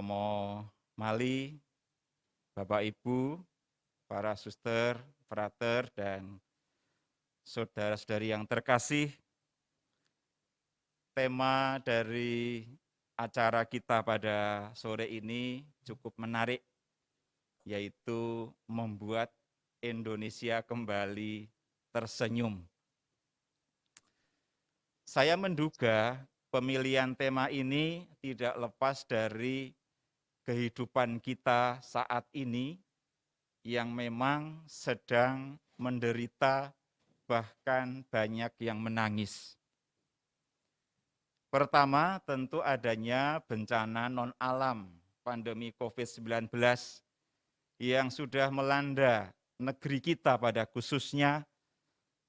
Romo Mali, Bapak Ibu, para suster, frater, dan saudara-saudari yang terkasih, tema dari acara kita pada sore ini cukup menarik, yaitu membuat Indonesia kembali tersenyum. Saya menduga pemilihan tema ini tidak lepas dari kehidupan kita saat ini yang memang sedang menderita, bahkan banyak yang menangis. Pertama, tentu adanya bencana non-alam, pandemi COVID-19 yang sudah melanda negeri kita pada khususnya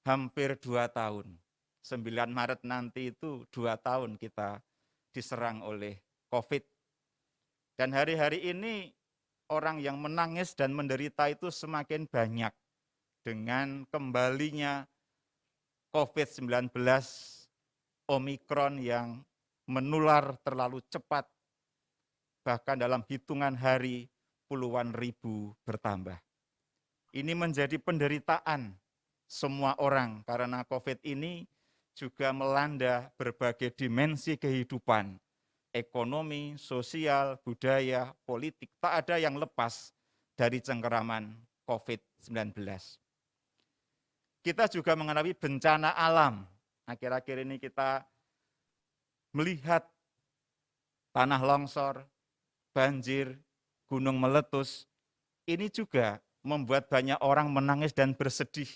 hampir 2 tahun. 9 Maret nanti itu 2 tahun kita diserang oleh COVID. Dan hari-hari ini orang yang menangis dan menderita itu semakin banyak dengan kembalinya COVID-19 Omikron yang menular terlalu cepat, bahkan dalam hitungan hari puluhan ribu bertambah. Ini menjadi penderitaan semua orang karena COVID ini juga melanda berbagai dimensi kehidupan, ekonomi, sosial, budaya, politik, tak ada yang lepas dari cengkeraman COVID-19. Kita juga mengalami bencana alam. Akhir-akhir ini kita melihat tanah longsor, banjir, gunung meletus. Ini juga membuat banyak orang menangis dan bersedih.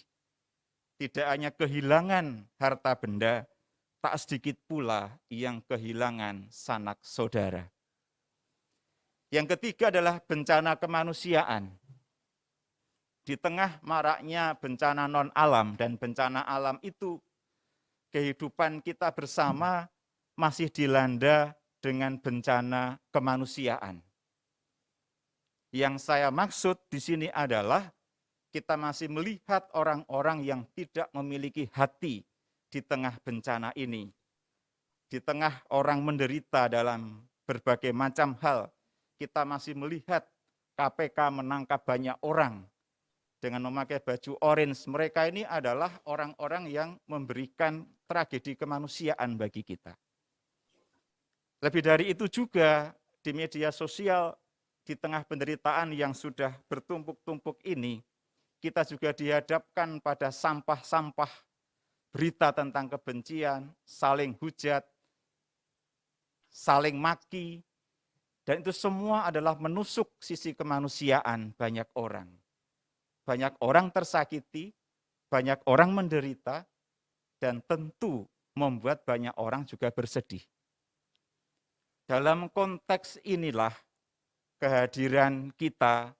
Tidak hanya kehilangan harta benda, tak sedikit pula yang kehilangan sanak saudara. Yang ketiga adalah bencana kemanusiaan. Di tengah maraknya bencana non-alam dan bencana alam itu, kehidupan kita bersama masih dilanda dengan bencana kemanusiaan. Yang saya maksud di sini adalah kita masih melihat orang-orang yang tidak memiliki hati di tengah bencana ini. Di tengah orang menderita dalam berbagai macam hal, kita masih melihat KPK menangkap banyak orang dengan memakai baju orange. Mereka ini adalah orang-orang yang memberikan tragedi kemanusiaan bagi kita. Lebih dari itu juga di media sosial, di tengah penderitaan yang sudah bertumpuk-tumpuk ini, kita juga dihadapkan pada sampah-sampah berita tentang kebencian, saling hujat, saling maki, dan itu semua adalah menusuk sisi kemanusiaan banyak orang. Banyak orang tersakiti, banyak orang menderita, dan tentu membuat banyak orang juga bersedih. Dalam konteks inilah kehadiran kita,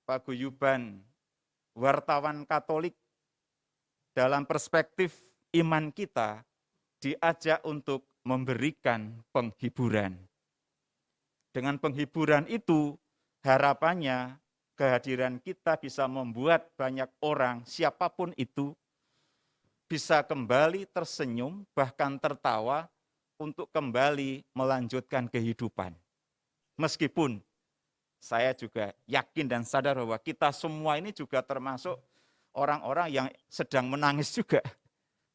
paguyuban wartawan Katolik, dalam perspektif iman kita diajak untuk memberikan penghiburan. Dengan penghiburan itu, harapannya kehadiran kita bisa membuat banyak orang, siapapun itu, bisa kembali tersenyum, bahkan tertawa, untuk kembali melanjutkan kehidupan. Meskipun saya juga yakin dan sadar bahwa kita semua ini juga termasuk orang-orang yang sedang menangis juga.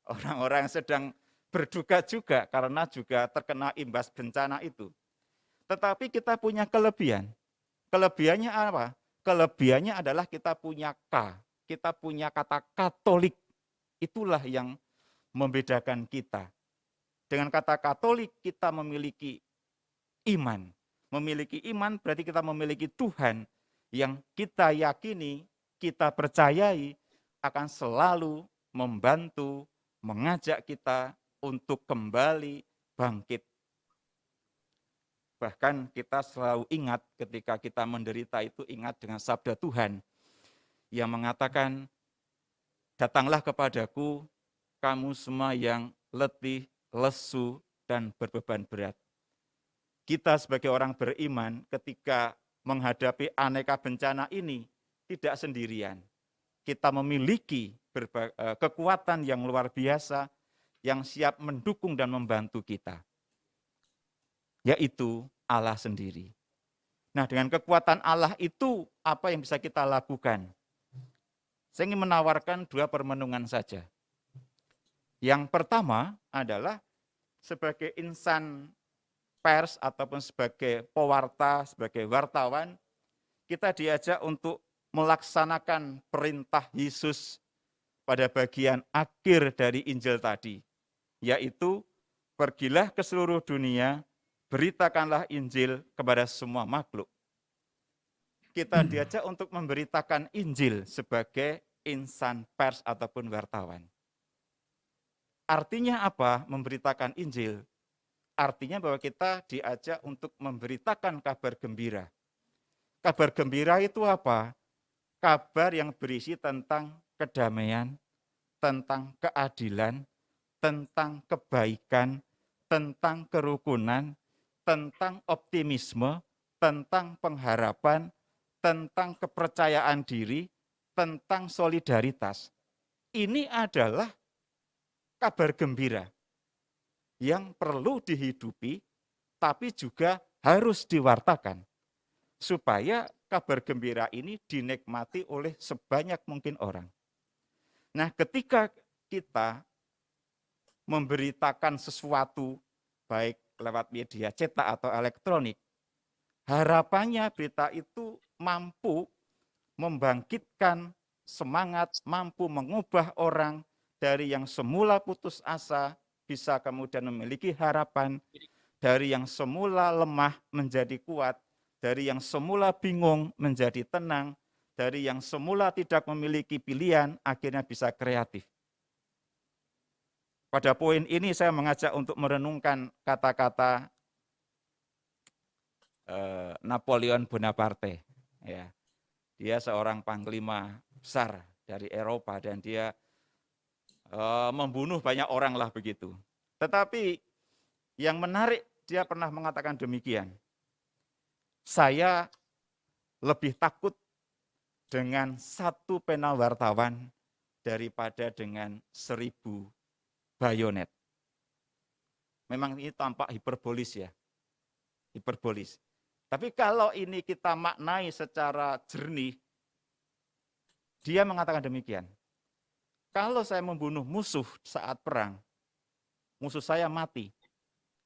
Orang-orang yang sedang berduka juga karena juga terkena imbas bencana itu. Tetapi kita punya kelebihan. Kelebihannya apa? Kelebihannya adalah kita punya K, kita punya kata Katolik. Itulah yang membedakan kita. Dengan kata Katolik kita memiliki iman. Memiliki iman berarti kita memiliki Tuhan yang kita yakini, kita percayai akan selalu membantu, mengajak kita untuk kembali bangkit. Bahkan kita selalu ingat ketika kita menderita itu, ingat dengan sabda Tuhan yang mengatakan, datanglah kepadaku kamu semua yang letih, lesu, dan berbeban berat. Kita sebagai orang beriman ketika menghadapi aneka bencana ini tidak sendirian. Kita memiliki kekuatan yang luar biasa yang siap mendukung dan membantu kita, yaitu Allah sendiri. Nah, dengan kekuatan Allah itu apa yang bisa kita lakukan? Saya ingin menawarkan 2 permenungan saja. Yang pertama adalah sebagai insan pers ataupun sebagai pewarta, sebagai wartawan, kita diajak untuk melaksanakan perintah Yesus pada bagian akhir dari Injil tadi, yaitu pergilah ke seluruh dunia, beritakanlah Injil kepada semua makhluk. Kita diajak untuk memberitakan Injil sebagai insan pers ataupun wartawan. Artinya apa memberitakan Injil? Artinya bahwa kita diajak untuk memberitakan kabar gembira. Kabar gembira itu apa? Kabar yang berisi tentang kedamaian, tentang keadilan, tentang kebaikan, tentang kerukunan, tentang optimisme, tentang pengharapan, tentang kepercayaan diri, tentang solidaritas. Ini adalah kabar gembira yang perlu dihidupi, tapi juga harus diwartakan, supaya kabar gembira ini dinikmati oleh sebanyak mungkin orang. Nah, ketika kita memberitakan sesuatu, baik lewat media cetak atau elektronik, harapannya berita itu mampu membangkitkan semangat, mampu mengubah orang dari yang semula putus asa, bisa kemudian memiliki harapan, dari yang semula lemah menjadi kuat, dari yang semula bingung menjadi tenang, dari yang semula tidak memiliki pilihan, akhirnya bisa kreatif. Pada poin ini saya mengajak untuk merenungkan kata-kata Napoleon Bonaparte. Ya, dia seorang panglima besar dari Eropa dan dia membunuh banyak orang lah begitu. Tetapi yang menarik, dia pernah mengatakan demikian. Saya lebih takut dengan 1 pena wartawan daripada dengan 1000 bayonet. Memang ini tampak hiperbolis ya, hiperbolis. Tapi kalau ini kita maknai secara jernih, dia mengatakan demikian. Kalau saya membunuh musuh saat perang, musuh saya mati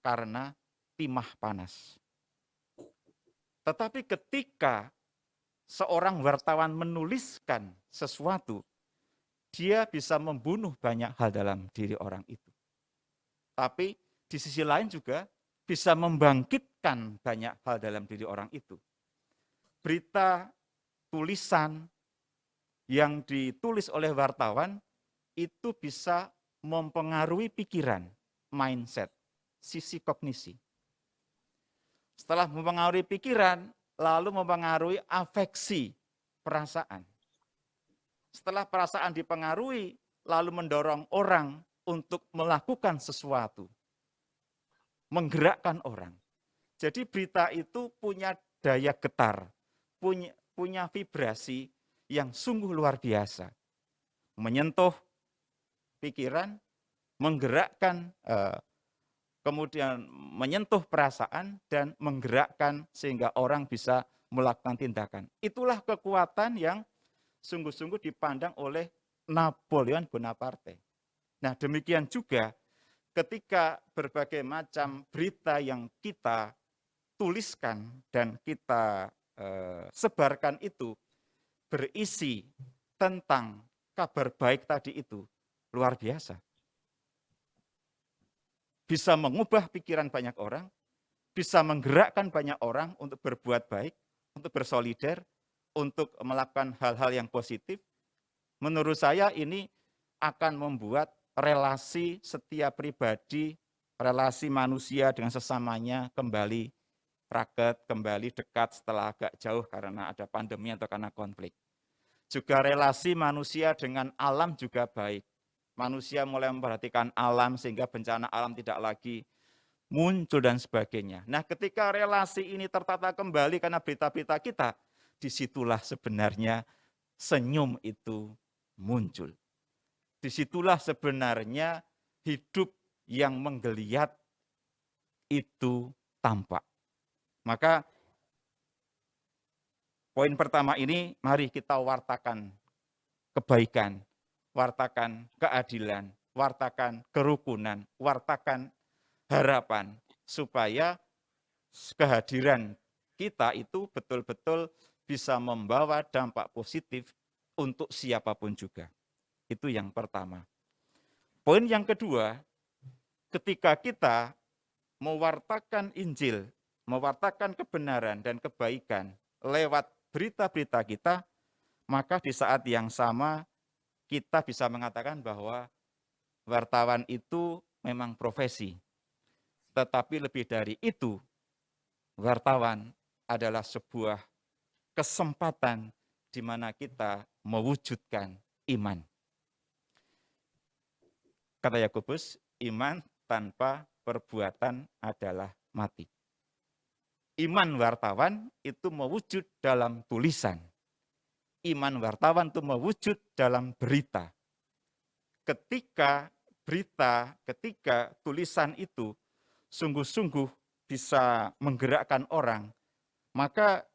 karena timah panas. Tetapi ketika seorang wartawan menuliskan sesuatu, dia bisa membunuh banyak hal dalam diri orang itu. Tapi di sisi lain juga bisa membangkitkan banyak hal dalam diri orang itu. Berita, tulisan yang ditulis oleh wartawan itu bisa mempengaruhi pikiran, mindset, sisi kognisi. Setelah mempengaruhi pikiran, lalu mempengaruhi afeksi, perasaan. Setelah perasaan dipengaruhi, lalu mendorong orang untuk melakukan sesuatu. Menggerakkan orang. Jadi berita itu punya daya getar, punya vibrasi yang sungguh luar biasa. Menyentuh pikiran, menggerakkan, kemudian menyentuh perasaan dan menggerakkan sehingga orang bisa melakukan tindakan. Itulah kekuatan yang sungguh-sungguh dipandang oleh Napoleon Bonaparte. Nah, demikian juga ketika berbagai macam berita yang kita tuliskan dan kita sebarkan itu berisi tentang kabar baik tadi itu, luar biasa. Bisa mengubah pikiran banyak orang, bisa menggerakkan banyak orang untuk berbuat baik, untuk bersolider, untuk melakukan hal-hal yang positif. Menurut saya ini akan membuat relasi setiap pribadi, relasi manusia dengan sesamanya kembali raket, kembali dekat setelah agak jauh karena ada pandemi atau karena konflik. Juga relasi manusia dengan alam juga baik. Manusia mulai memperhatikan alam sehingga bencana alam tidak lagi muncul dan sebagainya. Nah, ketika relasi ini tertata kembali karena berita-berita kita, disitulah sebenarnya senyum itu muncul. Disitulah sebenarnya hidup yang menggeliat itu tampak. Maka Poin pertama ini, mari kita wartakan kebaikan, wartakan keadilan, wartakan kerukunan, wartakan harapan, supaya kehadiran kita itu betul-betul bisa membawa dampak positif untuk siapapun juga. Itu yang pertama. Poin yang kedua, ketika kita mewartakan Injil, mewartakan kebenaran dan kebaikan lewat berita-berita kita, maka di saat yang sama kita bisa mengatakan bahwa wartawan itu memang profesi. Tetapi lebih dari itu, wartawan adalah sebuah kesempatan di mana kita mewujudkan iman. Kata Yakobus, iman tanpa perbuatan adalah mati. Iman wartawan itu mewujud dalam tulisan. Iman wartawan itu mewujud dalam berita. Ketika berita, ketika tulisan itu sungguh-sungguh bisa menggerakkan orang, maka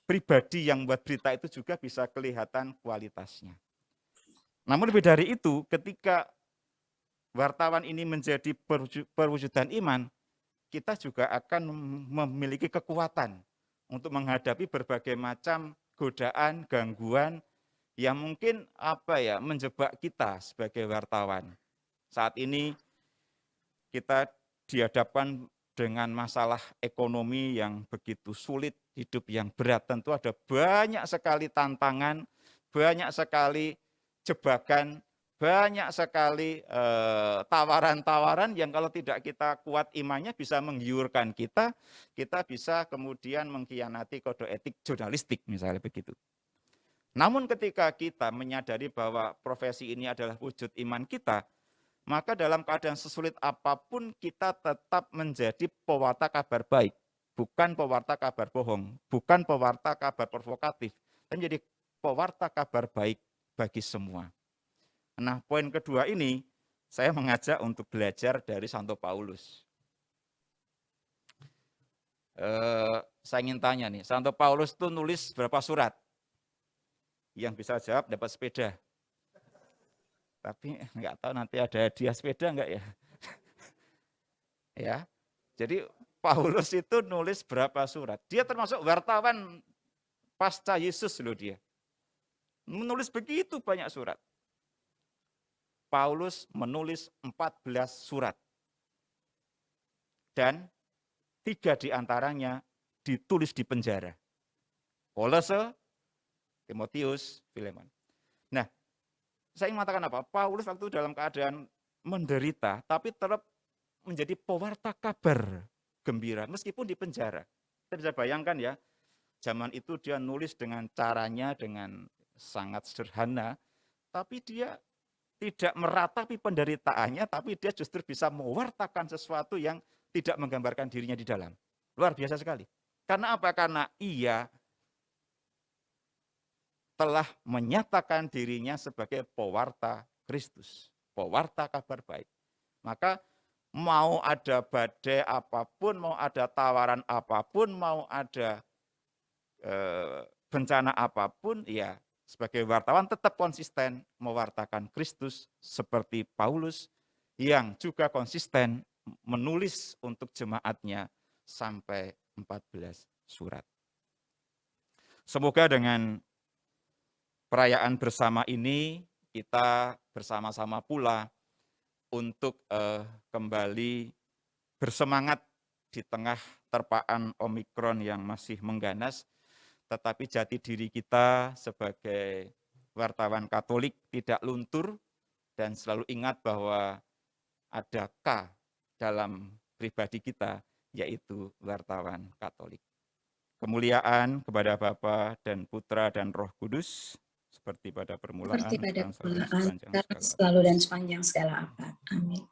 pribadi yang buat berita itu juga bisa kelihatan kualitasnya. Namun lebih dari itu, ketika wartawan ini menjadi perwujudan iman, kita juga akan memiliki kekuatan untuk menghadapi berbagai macam godaan, gangguan yang mungkin menjebak kita sebagai wartawan. Saat ini kita dihadapkan dengan masalah ekonomi yang begitu sulit, hidup yang berat. Tentu ada banyak sekali tantangan, banyak sekali jebakan, banyak sekali tawaran-tawaran yang kalau tidak kita kuat imannya bisa menggiurkan kita bisa kemudian mengkhianati kode etik jurnalistik misalnya begitu. Namun ketika kita menyadari bahwa profesi ini adalah wujud iman kita, maka dalam keadaan sesulit apapun kita tetap menjadi pewarta kabar baik, bukan pewarta kabar bohong, bukan pewarta kabar provokatif, tapi menjadi pewarta kabar baik bagi semua. Nah, poin kedua ini saya mengajak untuk belajar dari Santo Paulus. Saya ingin tanya nih, Santo Paulus itu nulis berapa surat? Yang bisa jawab dapat sepeda. Tapi nggak tahu nanti ada hadiah sepeda nggak ya? Ya, jadi Paulus itu nulis berapa surat? Dia termasuk wartawan pasca Yesus loh dia. Menulis begitu banyak surat. Paulus menulis 14 surat. Dan 3 diantaranya ditulis di penjara. Kolose, Timotius, Filemon. Nah, saya ingin mengatakan apa? Paulus waktu dalam keadaan menderita, tapi tetap menjadi pewarta kabar gembira, meskipun di penjara. Kita bisa bayangkan ya, zaman itu dia nulis dengan caranya, dengan sangat sederhana, tapi dia tidak meratapi penderitaannya, tapi dia justru bisa mewartakan sesuatu yang tidak menggambarkan dirinya di dalam. Luar biasa sekali. Karena apa? Karena ia telah menyatakan dirinya sebagai pewarta Kristus, pewarta kabar baik. Maka mau ada badai apapun, mau ada tawaran apapun, mau ada bencana apapun, ya sebagai wartawan tetap konsisten mewartakan Kristus seperti Paulus yang juga konsisten menulis untuk jemaatnya sampai 14 surat. Semoga dengan perayaan bersama ini kita bersama-sama pula untuk kembali bersemangat di tengah terpaan Omikron yang masih mengganas, tetapi jati diri kita sebagai wartawan Katolik tidak luntur dan selalu ingat bahwa ada K dalam pribadi kita, yaitu wartawan Katolik. Kemuliaan kepada Bapa dan Putra dan Roh Kudus, seperti pada permulaan, seperti pada sekarang, permulaan, sepanjang segala abad. selalu dan sepanjang segala abad. Amin.